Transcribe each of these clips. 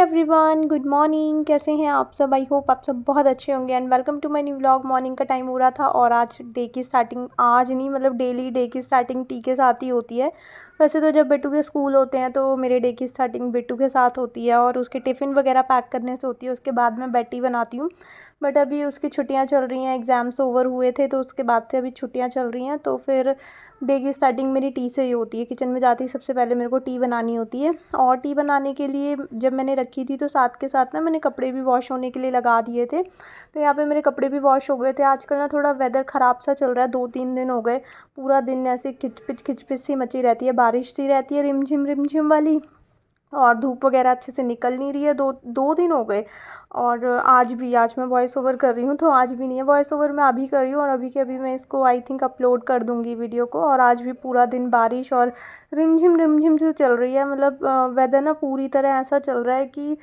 Everyone, good morning. कैसे हैं आप सब? आई होप आप सब बहुत अच्छे होंगे and welcome to my new vlog. Morning का टाइम हो रहा था और आज डे की स्टार्टिंग, आज नहीं मतलब डेली डे की स्टार्टिंग टी के साथ ही होती है। वैसे तो जब बिट्टू के स्कूल होते हैं तो मेरे डे की स्टार्टिंग बिट्टू के साथ होती है और उसके टिफ़िन वगैरह पैक करने से होती है। उसके बाद मैं बेड टी बनाती हूँ, बट अभी उसकी छुट्टियाँ चल रही हैं, एग्ज़ाम्स ओवर हुए थे तो उसके बाद से अभी छुट्टियाँ चल रही हैं। तो फिर डे की स्टार्टिंग मेरी टी से ही होती है। किचन में जाती ही सबसे पहले मेरे को टी बनानी होती है और टी बनाने के लिए जब मैंने रखी थी तो साथ के साथ ना मैंने कपड़े भी वॉश होने के लिए लगा दिए थे। तो यहाँ पे मेरे कपड़े भी वॉश हो गए थे। आजकल ना थोड़ा वेदर ख़राब सा चल रहा है, 2-3 दिन हो गए पूरा दिन ऐसे खिचपिच सी मची रहती है, बारिश सी रहती है रिमझिम वाली, और धूप वगैरह अच्छे से निकल नहीं रही है। दो दो दिन हो गए और आज मैं वॉइस ओवर कर रही हूँ तो आज भी नहीं है वॉइस ओवर, मैं अभी कर रही हूँ और अभी के अभी मैं इसको आई थिंक अपलोड कर दूँगी वीडियो को। और आज भी पूरा दिन बारिश और रिमझिम से चल रही है। मतलब वेदर ना पूरी तरह ऐसा चल रहा है कि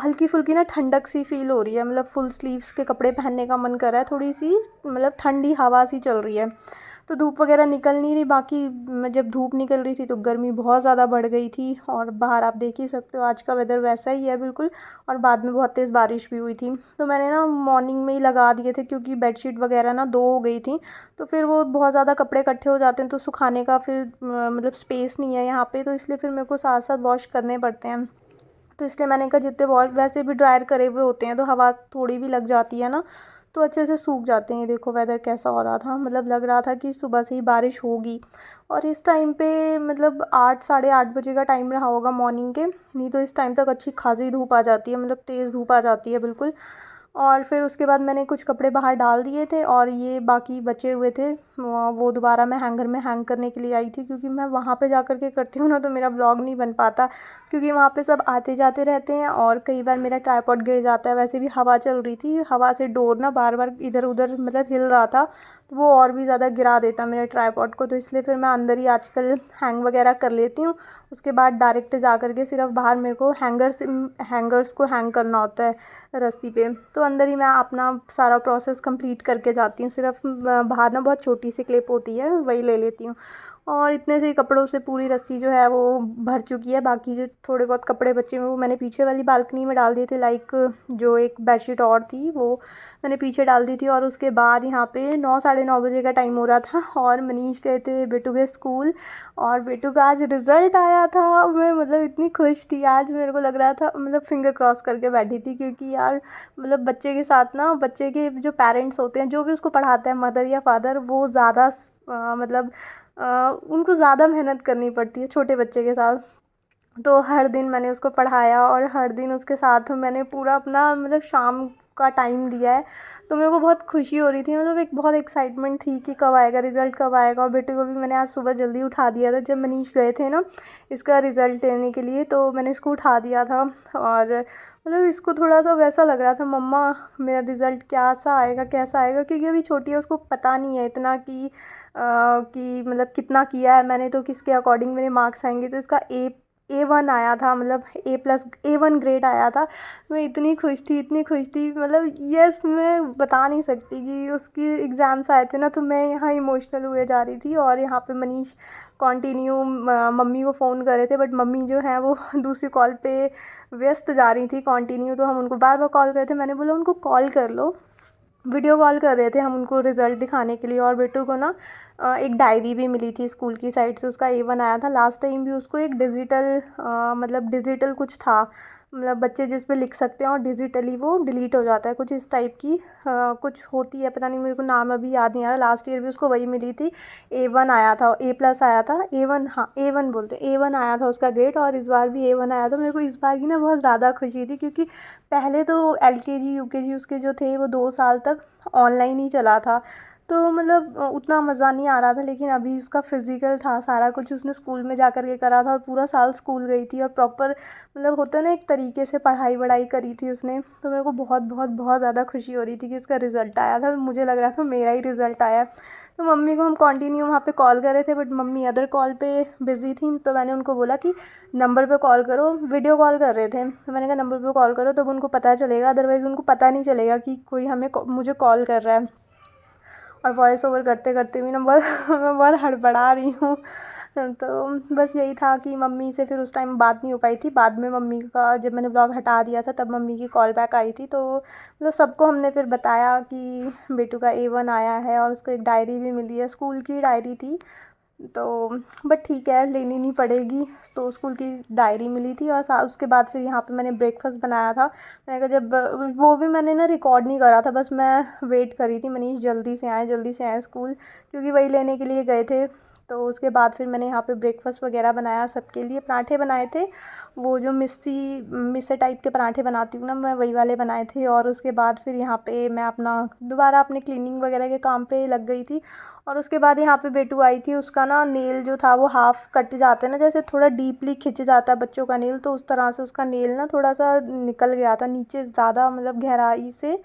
हल्की फुल्की ना ठंडक सी फील हो रही है। मतलब फुल स्लीव्स के कपड़े पहनने का मन कर रहा है, थोड़ी सी मतलब ठंडी हवा सी चल रही है। तो धूप वगैरह निकल नहीं रही। बाकी जब धूप निकल रही थी तो गर्मी बहुत ज़्यादा बढ़ गई थी और बाहर आप देख ही सकते हो आज का वेदर वैसा ही है बिल्कुल। और बाद में बहुत तेज़ बारिश भी हुई थी तो मैंने ना मॉर्निंग में ही लगा दिए थे क्योंकि बेडशीट वगैरह ना 2 हो गई थी। तो फिर वो बहुत ज़्यादा कपड़े इकट्ठे हो जाते हैं तो सुखाने का फिर मतलब स्पेस नहीं है यहाँ पे, तो इसलिए फिर मेरे को साथ साथ वॉश करने पड़ते हैं। तो इसलिए मैंने कहा जितने वॉश वैसे भी ड्रायर करे हुए होते हैं तो हवा थोड़ी भी लग जाती है ना तो अच्छे से सूख जाते हैं। देखो वेदर कैसा हो रहा था, मतलब लग रहा था कि सुबह से ही बारिश होगी। और इस टाइम पे मतलब 8 साढ़े 8 बजे का टाइम रहा होगा मॉर्निंग के, नहीं तो इस टाइम तक अच्छी खासी धूप आ जाती है, मतलब तेज़ धूप आ जाती है बिल्कुल। और फिर उसके बाद मैंने कुछ कपड़े बाहर डाल दिए थे और ये बाकी बचे हुए थे वो दोबारा मैं हैंगर में हैंग करने के लिए आई थी, क्योंकि मैं वहाँ पे जा कर के करती हूँ ना तो मेरा ब्लॉग नहीं बन पाता, क्योंकि वहाँ पे सब आते जाते रहते हैं और कई बार मेरा ट्राइपॉड गिर जाता है। वैसे भी हवा चल रही थी, हवा से डोर ना बार बार इधर उधर मतलब हिल रहा था तो वो और भी ज़्यादा गिरा देता मेरे ट्राइपॉड को। तो इसलिए फिर मैं अंदर ही आजकल हैंग वगैरह कर लेती हूँ। उसके बाद डायरेक्ट जा कर के सिर्फ बाहर मेरे को हैंगर्स को हैंग करना होता है रस्सी पे, तो अंदर ही मैं अपना सारा प्रोसेस कंप्लीट करके जाती हूँ। सिर्फ बाहर ना बहुत छोटी सी क्लिप होती है वही ले लेती हूँ और इतने से ही कपड़ों से पूरी रस्सी जो है वो भर चुकी है। बाकी जो थोड़े बहुत कपड़े बचे हुए वो मैंने पीछे वाली बालकनी में डाल दिए थे। लाइक जो एक बेडशीट और थी वो मैंने पीछे डाल दी थी। और उसके बाद यहाँ पे 9 साढ़े 9 बजे का टाइम हो रहा था और मनीष गए थे बेटू के स्कूल और बेटू का आज रिज़ल्ट आया था। मैं मतलब इतनी खुश थी आज, मेरे को लग रहा था मतलब फिंगर क्रॉस करके बैठी थी, क्योंकि यार मतलब बच्चे के साथ ना बच्चे के जो पेरेंट्स होते हैं जो भी उसको पढ़ाता है मदर या फादर, वो ज़्यादा मतलब उनको ज़्यादा मेहनत करनी पड़ती है छोटे बच्चे के साथ। तो हर दिन मैंने उसको पढ़ाया और हर दिन उसके साथ मैंने पूरा अपना मतलब शाम का टाइम दिया है। तो मेरे को बहुत खुशी हो रही थी, मतलब एक बहुत एक्साइटमेंट थी कि कब आएगा रिज़ल्ट, कब आएगा। और बेटे को भी मैंने आज सुबह जल्दी उठा दिया था जब मनीष गए थे ना इसका रिज़ल्ट लेने के लिए, तो मैंने इसको उठा दिया था। और मतलब इसको थोड़ा सा वैसा लग रहा था, मम्मा मेरा रिज़ल्ट कैसा आएगा कैसा आएगा, क्योंकि अभी छोटी है उसको पता नहीं है इतना कि मतलब कितना किया है मैंने, तो किसके अकॉर्डिंग मेरे मार्क्स आएंगे। तो इसका A1 आया था, मतलब A+A1 ग्रेड आया था। मैं इतनी खुश थी मतलब यस, मैं बता नहीं सकती कि उसकी एग्ज़ाम्स आए थे ना तो मैं यहाँ इमोशनल हुए जा रही थी। और यहाँ पे मनीष कंटिन्यू मम्मी को फ़ोन कर रहे थे, बट मम्मी जो है वो दूसरी कॉल पे व्यस्त जा रही थी कंटिन्यू, तो हम उनको बार बार कॉल कर रहे थे। मैंने बोला उनको कॉल कर लो, वीडियो कॉल कर रहे थे हम उनको रिज़ल्ट दिखाने के लिए। और बेटू को ना एक डायरी भी मिली थी स्कूल की साइड से, उसका A1 आया था। लास्ट टाइम भी उसको एक डिजिटल मतलब डिजिटल कुछ था, मतलब बच्चे जिस पे लिख सकते हैं और डिजिटली वो डिलीट हो जाता है, कुछ इस टाइप की कुछ होती है, पता नहीं मेरे को नाम अभी याद नहीं आ रहा। लास्ट ईयर भी उसको वही मिली थी, A1 आया था, A+ आया था, A1, हाँ A1 बोलते, A1 आया था उसका ग्रेड। और इस बार भी A1 आया था। मेरे को इस बार की ना बहुत ज़्यादा खुशी थी, क्योंकि पहले तो LKG UKG उसके जो थे वो 2 साल तक ऑनलाइन ही चला था, तो मतलब उतना मज़ा नहीं आ रहा था। लेकिन अभी उसका फिज़िकल था, सारा कुछ उसने स्कूल में जा कर के करा था और पूरा साल स्कूल गई थी और प्रॉपर मतलब होता है ना एक तरीके से पढ़ाई वढ़ाई करी थी उसने। तो मेरे को बहुत बहुत बहुत ज़्यादा खुशी हो रही थी कि इसका रिज़ल्ट आया था, मुझे लग रहा था मेरा ही रिज़ल्ट आया। तो मम्मी को हम कंटिन्यू वहाँ पे कॉल कर रहे थे, बट मम्मी अदर कॉल पे बिज़ी थी, तो मैंने उनको बोला कि नंबर पे कॉल करो, वीडियो कॉल कर रहे थे, तो मैंने कहा नंबर पे कॉल करो तब उनको पता चलेगा, अदरवाइज़ उनको पता नहीं चलेगा कि कोई मुझे कॉल कर रहा है। और वॉइस ओवर करते करते भी ना बहुत मैं बहुत हड़बड़ा रही हूँ। तो बस यही था कि मम्मी से फिर उस टाइम बात नहीं हो पाई थी। बाद में मम्मी का जब मैंने व्लॉग हटा दिया था तब मम्मी की कॉल बैक आई थी, तो मतलब सबको हमने फिर बताया कि बेटू का A1 आया है और उसको एक डायरी भी मिली है, स्कूल की डायरी थी तो बट ठीक है, लेनी नहीं पड़ेगी। तो स्कूल की डायरी मिली थी और उसके बाद फिर यहाँ पे मैंने ब्रेकफास्ट बनाया था। मैंने कहा जब वो भी मैंने ना रिकॉर्ड नहीं करा था, बस मैं वेट करी थी मनीष जल्दी से आए स्कूल, क्योंकि वही लेने के लिए गए थे। तो उसके बाद फिर मैंने यहाँ पे ब्रेकफास्ट वगैरह बनाया सबके लिए। पराठे बनाए थे, वो जो मिस्से टाइप के पराठे बनाती हूँ ना मैं, वही वाले बनाए थे। और उसके बाद फिर यहाँ पे मैं अपना दोबारा अपने क्लीनिंग वगैरह के काम पे लग गई थी। और उसके बाद यहाँ पे बेटू आई थी, उसका ना नेल जो था वो हाफ़ कट जाते हैं ना, जैसे थोड़ा डीपली खिंच जाता है बच्चों का नेल, तो उस तरह से उसका नेल ना थोड़ा सा निकल गया था नीचे, ज़्यादा मतलब गहराई से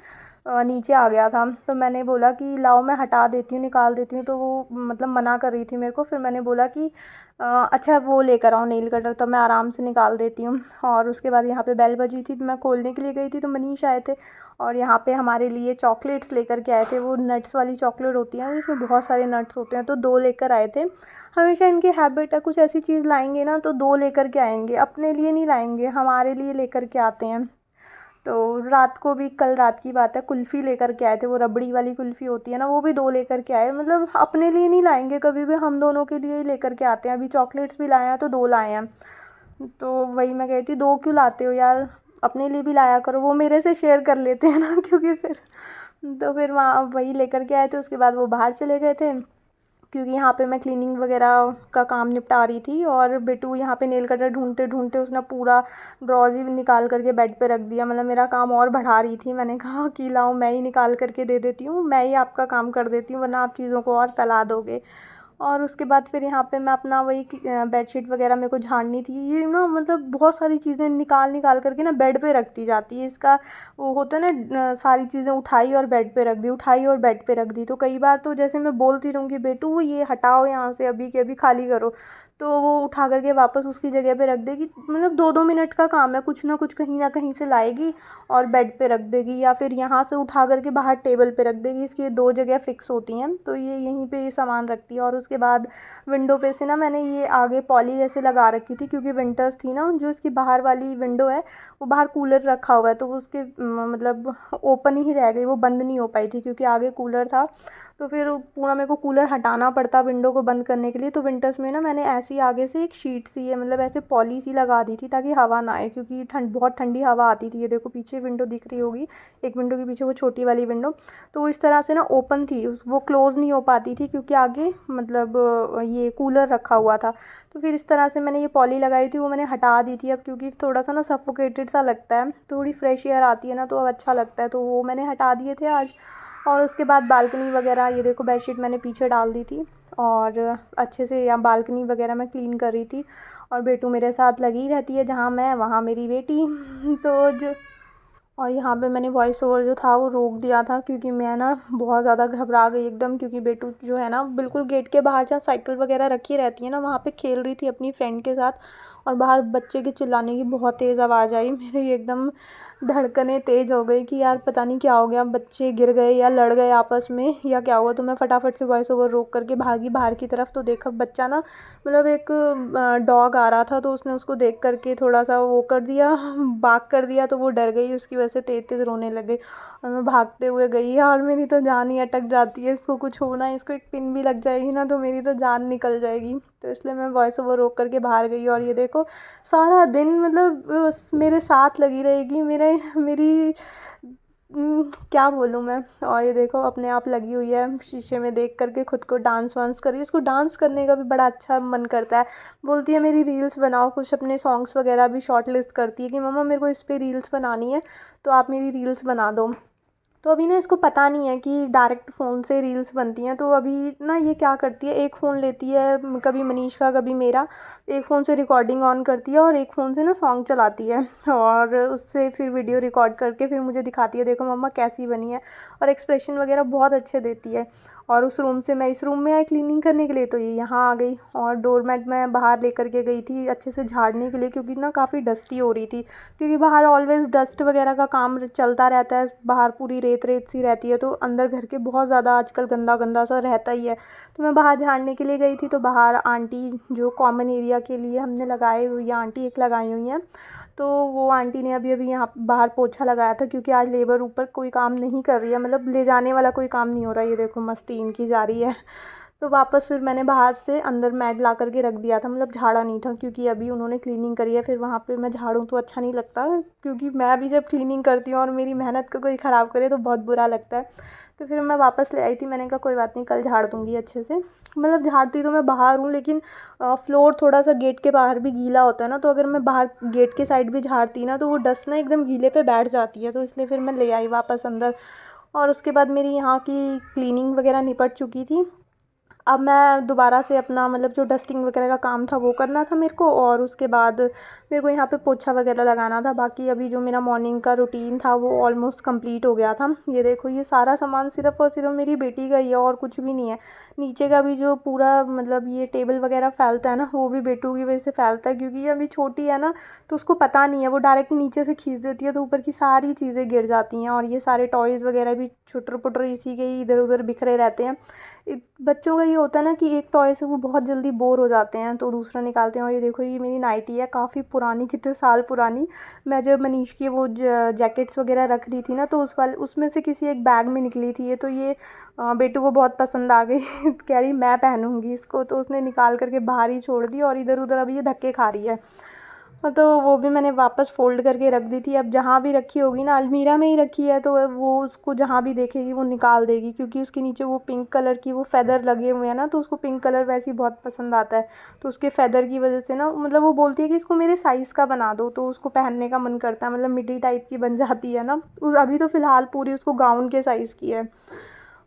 नीचे आ गया था। तो मैंने बोला कि लाओ मैं हटा देती हूँ, निकाल देती हूँ, तो वो मतलब मना कर रही थी मेरे को। फिर मैंने बोला कि अच्छा वो लेकर आओ नेल कटर, तो मैं आराम से निकाल देती हूँ। और उसके बाद यहाँ पे बेल बजी थी, तो मैं खोलने के लिए गई थी, तो मनीष आए थे और यहाँ पे हमारे लिए चॉकलेट्स लेकर के आए थे। वो नट्स वाली चॉकलेट होती है जिसमें बहुत सारे नट्स होते हैं, तो 2 लेकर आए थे। हमेशा इनकी हैबिट है, कुछ ऐसी चीज़ लाएंगे ना तो 2 लेकर के आएंगे, अपने लिए नहीं लाएंगे, हमारे लिए लेकर के आते हैं। तो रात को भी, कल रात की बात है, कुल्फ़ी लेकर के आए थे, वो रबड़ी वाली कुल्फ़ी होती है ना, वो भी 2 लेकर के आए। मतलब अपने लिए नहीं लाएंगे कभी भी, हम दोनों के लिए ही लेकर के आते हैं। अभी चॉकलेट्स भी लाए हैं तो 2 लाए हैं। तो वही मैं कही थी 2 क्यों लाते हो यार, अपने लिए भी लाया करो। वो मेरे से शेयर कर लेते हैं ना क्योंकि फिर तो फिर वहाँ वही लेकर के आए थे। उसके बाद वो बाहर चले गए थे, क्योंकि यहाँ पे मैं क्लीनिंग वगैरह का काम निपटा रही थी। और बेटू यहाँ पे नेल कटर ढूंढते ढूंढते उसने पूरा ड्रॉज ही निकाल करके बेड पे रख दिया। मतलब मेरा काम और बढ़ा रही थी। मैंने कहा कि लाओ मैं ही निकाल करके दे देती हूँ, मैं ही आपका काम कर देती हूँ, वरना आप चीज़ों को और फैला दोगे। और उसके बाद फिर यहाँ पे मैं अपना वही बेडशीट वगैरह मेरे को झाड़नी थी। ये ना मतलब बहुत सारी चीज़ें निकाल निकाल करके ना बेड पे रखती जाती है। इसका वो होता है ना, सारी चीज़ें उठाई और बेड पे रख दी, उठाई और बेड पे रख दी। तो कई बार तो जैसे मैं बोलती रहूँगी बेटू ये हटाओ यहाँ से, अभी के अभी खाली करो, तो वो उठा करके वापस उसकी जगह पे रख देगी। मतलब 2-2 मिनट का काम है, कुछ ना कुछ कहीं ना कहीं से लाएगी और बेड पे रख देगी, या फिर यहाँ से उठा करके बाहर टेबल पे रख देगी। इसकी 2 जगह फ़िक्स होती हैं, तो ये यहीं पे ये सामान रखती है। और उसके बाद विंडो पे से ना मैंने ये आगे पॉली जैसे लगा रखी थी, क्योंकि विंटर्स थी ना। जो इसकी बाहर वाली विंडो है वो बाहर कूलर रखा हुआ है, तो वो उसके मतलब ओपन ही रह गई, वो बंद नहीं हो पाई थी क्योंकि आगे कूलर था। तो फिर पूरा मेरे को कूलर हटाना पड़ता विंडो को बंद करने के लिए। तो विंटर्स में ना मैंने ऐसी आगे से एक शीट सी है, मतलब ऐसे पॉली सी लगा दी थी ताकि हवा ना आए, क्योंकि बहुत ठंडी हवा आती थी। ये देखो पीछे विंडो दिख रही होगी, एक विंडो के पीछे वो छोटी वाली विंडो, तो वो इस तरह से ना ओपन थी, वो क्लोज़ नहीं हो पाती थी क्योंकि आगे मतलब ये कूलर रखा हुआ था। तो फिर इस तरह से मैंने ये पॉली लगाई थी, वो मैंने हटा दी थी अब, क्योंकि थोड़ा सा ना सफोकेटेड सा लगता है, थोड़ी फ्रेश एयर आती है ना तो अब अच्छा लगता है, तो वो मैंने हटा दिए थे आज। और उसके बाद बालकनी वगैरह, ये देखो बेडशीट मैंने पीछे डाल दी थी और अच्छे से यहाँ बालकनी वगैरह मैं क्लीन कर रही थी। और बेटू मेरे साथ लगी रहती है, जहाँ मैं वहाँ मेरी बेटी तो जो और यहाँ पे मैंने वॉइस ओवर जो था वो रोक दिया था, क्योंकि मैं ना बहुत ज़्यादा घबरा गई एकदम, क्योंकि बेटू जो है ना बिल्कुल गेट के बाहर जहाँ साइकिल वगैरह रखी रहती है ना, वहाँ पे खेल रही थी अपनी फ्रेंड के साथ। और बाहर बच्चे के चिल्लाने की बहुत तेज़ आवाज़ आई, मेरी एकदम धड़कनें तेज़ हो गई कि यार पता नहीं क्या हो गया, बच्चे गिर गए या लड़ गए आपस में या क्या हुआ। तो मैं फटाफट से वॉइस ओवर रोक करके भागी बाहर की तरफ। तो देखा बच्चा ना, मतलब एक डॉग आ रहा था, तो उसने उसको देख करके थोड़ा सा वो कर दिया, बाग कर दिया, तो वो डर गई, उसकी वजह से तेज़ तेज़ रोने लग गई। और मैं भागते हुए गई और मेरी तो जान ही अटक जाती है, इसको कुछ होना, इसको एक पिन भी लग जाएगी ना तो मेरी तो जान निकल जाएगी। तो इसलिए मैं वॉइस ओवर रोक करके बाहर गई। और ये देखो सारा दिन मतलब मेरे साथ लगी रहेगी, मेरी क्या बोलूँ मैं। और ये देखो अपने आप लगी हुई है, शीशे में देख करके खुद को डांस वांस कर रही है। इसको डांस करने का भी बड़ा अच्छा मन करता है, बोलती है मेरी रील्स बनाओ कुछ, अपने सॉन्ग्स वगैरह भी शॉर्ट लिस्ट करती है कि मम्मा मेरे को इस पे रील्स बनानी है, तो आप मेरी रील्स बना दो। तो अभी ना इसको पता नहीं है कि डायरेक्ट फ़ोन से रील्स बनती हैं। तो अभी ना ये क्या करती है, एक फ़ोन लेती है, कभी मनीष का कभी मेरा, एक फ़ोन से रिकॉर्डिंग ऑन करती है और एक फ़ोन से ना सॉन्ग चलाती है, और उससे फिर वीडियो रिकॉर्ड करके फिर मुझे दिखाती है, देखो मम्मा कैसी बनी है। और एक्सप्रेशन वगैरह बहुत अच्छे देती है। और उस रूम से मैं इस रूम में आई क्लीनिंग करने के लिए, तो ये यहाँ आ गई। और डोरमैट मैं बाहर लेकर के गई थी अच्छे से झाड़ने के लिए, क्योंकि ना काफ़ी डस्टी हो रही थी, क्योंकि बाहर ऑलवेज़ डस्ट वगैरह का काम चलता रहता है, बाहर पूरी रेत रेत सी रहती है, तो अंदर घर के बहुत ज़्यादा आजकल गंदा गंदा सा रहता ही है। तो मैं बाहर झाड़ने के लिए गई थी, तो बाहर आंटी जो कॉमन एरिया के लिए हमने लगाई हुई है, आंटी एक लगाई हुई हैं, तो वो आंटी ने अभी अभी यहाँ बाहर पोछा लगाया था, क्योंकि आज लेबर ऊपर कोई काम नहीं कर रही है, मतलब ले जाने वाला कोई काम नहीं हो रहा है। ये देखो मस्ती इनकी जा रही है। तो वापस फिर मैंने बाहर से अंदर मैट ला करके रख दिया था, मतलब झाड़ा नहीं था, क्योंकि अभी उन्होंने क्लीनिंग करी है, फिर वहाँ पे मैं झाड़ूँ तो अच्छा नहीं लगता, क्योंकि मैं भी जब क्लीनिंग करती हूँ और मेरी मेहनत को कोई ख़राब करे तो बहुत बुरा लगता है। तो फिर मैं वापस ले आई थी, मैंने कहा कोई बात नहीं, कल झाड़ दूँगी अच्छे से। मतलब झाड़ती तो मैं बाहर हूँ, लेकिन फ्लोर थोड़ा सा गेट के बाहर भी गीला होता है ना, तो अगर मैं बाहर गेट के साइड भी झाड़ती ना, तो वो डस्ट ना एकदम गीले पे बैठ जाती है, तो इसलिए फिर मैं ले आई वापस अंदर। और उसके बाद मेरी यहाँ की क्लीनिंग वगैरह निपट चुकी थी। अब मैं दोबारा से अपना मतलब जो डस्टिंग वगैरह का काम था वो करना था मेरे को, और उसके बाद मेरे को यहाँ पे पोछा वगैरह लगाना था। बाकी अभी जो मेरा मॉर्निंग का रूटीन था वो ऑलमोस्ट कंप्लीट हो गया था। ये देखो, ये सारा सामान सिर्फ़ और सिर्फ मेरी बेटी का ही है और कुछ भी नहीं है। नीचे का भी जो पूरा मतलब ये टेबल वगैरह फैलता है ना, वो भी बेटू की वजह से फैलता है, क्योंकि ये अभी छोटी है ना, तो उसको पता नहीं है, वो डायरेक्ट नीचे से खींच देती है, तो ऊपर की सारी चीज़ें गिर जाती हैं, और ये सारे टॉयज़ वगैरह भी छुटर पुटर इसी के ही इधर उधर बिखरे रहते हैं। बच्चों का ये होता है ना कि एक टॉय से वो बहुत जल्दी बोर हो जाते हैं, तो दूसरा निकालते हैं। और ये देखो, ये मेरी नाइटी है, काफ़ी पुरानी, कितने साल पुरानी। मैं जब मनीष की वो जैकेट्स वगैरह रख रही थी ना, तो उसमें से किसी एक बैग में निकली थी ये, तो ये बेटू को बहुत पसंद आ गई। कह रही मैं पहनूंगी इसको, तो उसने निकाल करके बाहर ही छोड़ दी, और इधर उधर अभी ये धक्के खा रही है। तो वो भी मैंने वापस फ़ोल्ड करके रख दी थी। अब जहाँ भी रखी होगी ना, अलमीरा में ही रखी है, तो वो उसको जहाँ भी देखेगी वो निकाल देगी, क्योंकि उसके नीचे वो पिंक कलर की वो फ़ेदर लगे हुए हैं ना, तो उसको पिंक कलर वैसे ही बहुत पसंद आता है। तो उसके फ़ेदर की वजह से ना, मतलब वो बोलती है कि इसको मेरे साइज़ का बना दो, तो उसको पहनने का मन करता है, मतलब मिडी टाइप की बन जाती है ना। अभी तो फ़िलहाल पूरी उसको गाउन के साइज़ की है।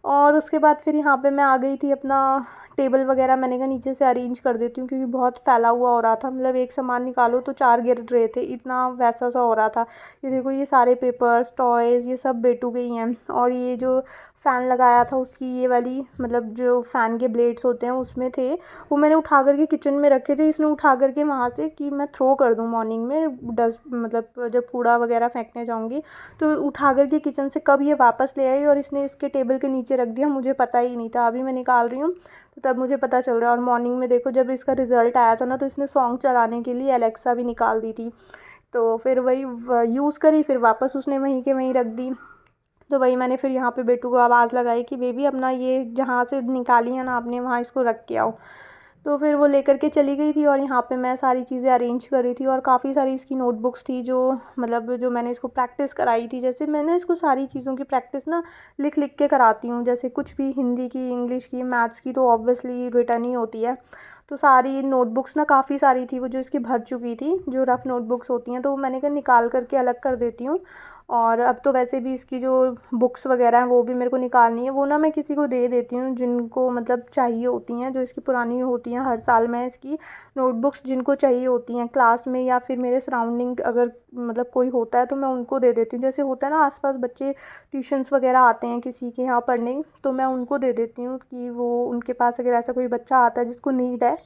और उसके बाद फिर यहाँ पे मैं आ गई थी, अपना टेबल वगैरह मैंने कहा नीचे से अरेंज कर देती हूँ, क्योंकि बहुत फैला हुआ हो रहा था, मतलब एक सामान निकालो तो चार गिर रहे थे, इतना वैसा सा हो रहा था। ये देखो, ये सारे पेपर्स टॉयज़ ये सब बेटू के ही हैं। और ये जो फ़ैन लगाया था उसकी ये वाली, मतलब जो फ़ैन के ब्लेड्स होते हैं उसमें थे, वो मैंने उठा करके किचन में रखे थे। इसने उठा करके वहाँ से कि मैं थ्रो कर दूँ मॉर्निंग में, डस्ट मतलब जब कूड़ा वगैरह फेंकने जाऊँगी, तो उठा करके किचन से कब ये वापस ले आई, और इसने इसके टेबल के नीचे रख दिया, मुझे पता ही नहीं था। अभी मैं निकाल रही हूँ तो तब मुझे पता चल रहा है। और मॉर्निंग में देखो, जब इसका रिज़ल्ट आया था ना, तो इसने सॉन्ग चलाने के लिए एलेक्सा भी निकाल दी थी, तो फिर वही यूज़ करी, फिर वापस उसने वहीं के वहीं रख दी। तो वही मैंने फिर यहाँ पे बेटू को आवाज़ लगाई कि बेबी अपना ये जहाँ से निकाली है ना आपने, वहाँ इसको रख के आओ। तो फिर वो लेकर के चली गई थी, और यहाँ पे मैं सारी चीज़ें अरेंज कर रही थी, और काफ़ी सारी इसकी नोटबुक्स थी, जो मतलब जो मैंने इसको प्रैक्टिस कराई थी। जैसे मैंने इसको सारी चीज़ों की प्रैक्टिस ना लिख लिख के कराती हूँ, जैसे कुछ भी हिंदी की, इंग्लिश की, मैथ्स की तो ऑब्वियसली रिटर्न ही होती है। तो सारी नोटबुक्स ना काफ़ी सारी थी, वो जो इसकी भर चुकी थी, जो रफ़ नोटबुक्स होती हैं, तो वो मैंने कहा निकाल करके अलग कर देती हूँ। और अब तो वैसे भी इसकी जो बुक्स वगैरह हैं वो भी मेरे को निकालनी है, वो ना मैं किसी को दे देती हूँ जिनको मतलब चाहिए होती हैं, जो इसकी पुरानी होती हैं। हर साल मैं इसकी नोटबुक्स जिनको चाहिए होती हैं क्लास में, या फिर मेरे सराउंडिंग अगर मतलब कोई होता है, तो मैं उनको दे देती हूँ। जैसे होता है ना, आसपास बच्चे ट्यूशन्स वगैरह आते हैं किसी के यहाँ पढ़ने, तो मैं उनको दे देती हूँ कि वो उनके पास अगर ऐसा कोई बच्चा आता है जिसको नीड है,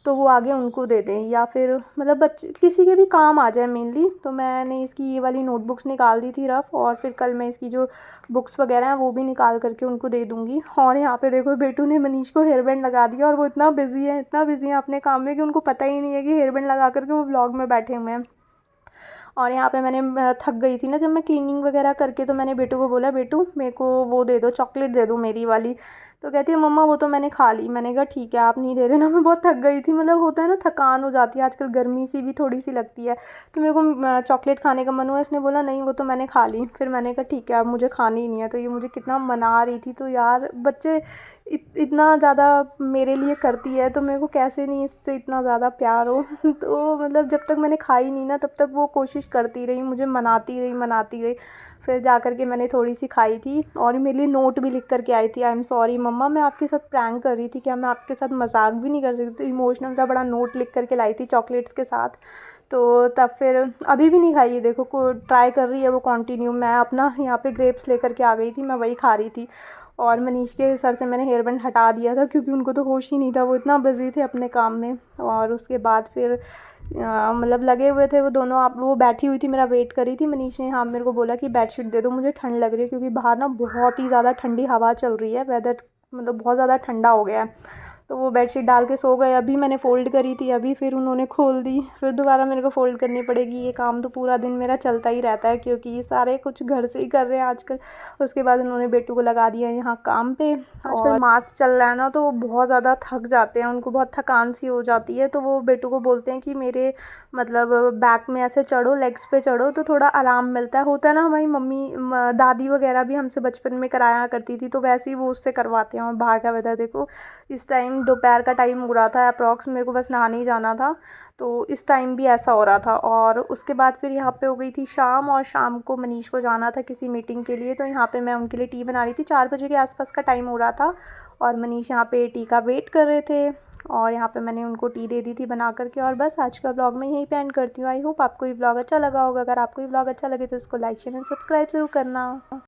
तो वो आगे उनको दे दें, या फिर मतलब बच्चे किसी के भी काम आ जाए मेनली। तो मैंने इसकी ये वाली नोटबुक्स निकाल दी थी रफ़, और फिर कल मैं इसकी जो बुक्स वगैरह हैं वो भी निकाल करके उनको दे दूँगी। और यहाँ पे देखो, बेटू ने मनीष को हेयर बैंड लगा दिया, और वो इतना बिज़ी है, इतना बिज़ी है अपने काम में, कि उनको पता ही नहीं है कि हेयर बैंड लगा करके वो व्लॉग में बैठे हुए हैं। और यहाँ पे मैंने थक गई थी ना जब मैं क्लीनिंग वगैरह करके, तो मैंने बेटू को बोला, बेटू मेरे को वो दे दो, चॉकलेट दे दो मेरी वाली। तो कहती है मम्मा वो तो मैंने खा ली। मैंने कहा ठीक है, आप नहीं दे रहे ना, मैं बहुत थक गई थी, मतलब होता है ना थकान हो जाती है, आजकल गर्मी सी भी थोड़ी सी लगती है, तो मेरे को चॉकलेट खाने का मन हुआ। इसने बोला नहीं वो तो मैंने खा ली। फिर मैंने कहा ठीक है, अब मुझे खानी ही नहीं है। तो ये मुझे कितना मना रही थी, तो यार बच्चे इतना ज़्यादा मेरे लिए करती है, तो मेरे को कैसे नहीं इससे इतना ज़्यादा प्यार हो। तो मतलब जब तक मैंने खाई नहीं ना, तब तक वो कोशिश करती रही, मुझे मनाती रही। फिर जा कर के मैंने थोड़ी सी खाई थी, और मेरे लिए नोट भी लिख करके आई थी, आई एम सॉरी मम्मा, मैं आपके साथ प्रैंक कर रही थी, क्या मैं आपके साथ मजाक भी नहीं कर सकती। तो इमोशनल सा बड़ा नोट लिख करके लाई थी चॉकलेट्स के साथ। तो तब फिर अभी भी नहीं खाई है, देखो को ट्राई कर रही है वो कंटिन्यू। मैं अपना यहाँ पे ग्रेप्स लेकर के आ गई थी, मैं वही खा रही थी। और मनीष के सर से मैंने हेयर बैंड हटा दिया था, क्योंकि उनको तो होश ही नहीं था, वो इतना बिज़ी थे अपने काम में। और उसके बाद फिर मतलब लगे हुए थे वो दोनों। आप वो बैठी हुई थी, मेरा वेट कर रही थी। मनीष ने हाँ मेरे को बोला कि बेडशीट दे दो, मुझे ठंड लग रही है, क्योंकि बाहर ना बहुत ही ज़्यादा ठंडी हवा चल रही है, वेदर मतलब बहुत ज़्यादा ठंडा हो गया है। तो वो बेडशीट डाल के सो गए। अभी मैंने फ़ोल्ड करी थी, अभी फिर उन्होंने खोल दी, फिर दोबारा मेरे को फ़ोल्ड करनी पड़ेगी। ये काम तो पूरा दिन मेरा चलता ही रहता है, क्योंकि ये सारे कुछ घर से ही कर रहे हैं आजकल। उसके बाद उन्होंने बेटू को लगा दिया यहाँ काम पे। आजकल मार्च चल रहा है ना, तो वो बहुत ज़्यादा थक जाते हैं, उनको बहुत थकान सी हो जाती है। तो वो बेटू को बोलते हैं कि मेरे मतलब बैक में ऐसे चढ़ो, लेग्स पे चढ़ो, तो थोड़ा आराम मिलता है। होता है ना, हमारी मम्मी दादी वगैरह भी हमसे बचपन में कराया करती थी, तो वैसे ही वो उससे करवाते हैं। और बाहर का वेदर देखो, इस टाइम दोपहर का टाइम हो रहा था अप्रॉक्स, मेरे को बस नहाने ही जाना था, तो इस टाइम भी ऐसा हो रहा था। और उसके बाद फिर यहाँ पे हो गई थी शाम, और शाम को मनीष को जाना था किसी मीटिंग के लिए, तो यहाँ पे मैं उनके लिए टी बना रही थी। 4 बजे के आसपास का टाइम हो रहा था, और मनीष यहाँ पे टी का वेट कर रहे थे, और यहाँ पे मैंने उनको टी दे दी थी बना करके। और बस आज का ब्लॉग मैं यहीं पे एंड करती हूँ। आई होप आपको ये ब्लॉग अच्छा लगा होगा। अगर आपको ये ब्लॉग अच्छा लगे तो इसको लाइक शेयर एंड सब्सक्राइब ज़रूर करना।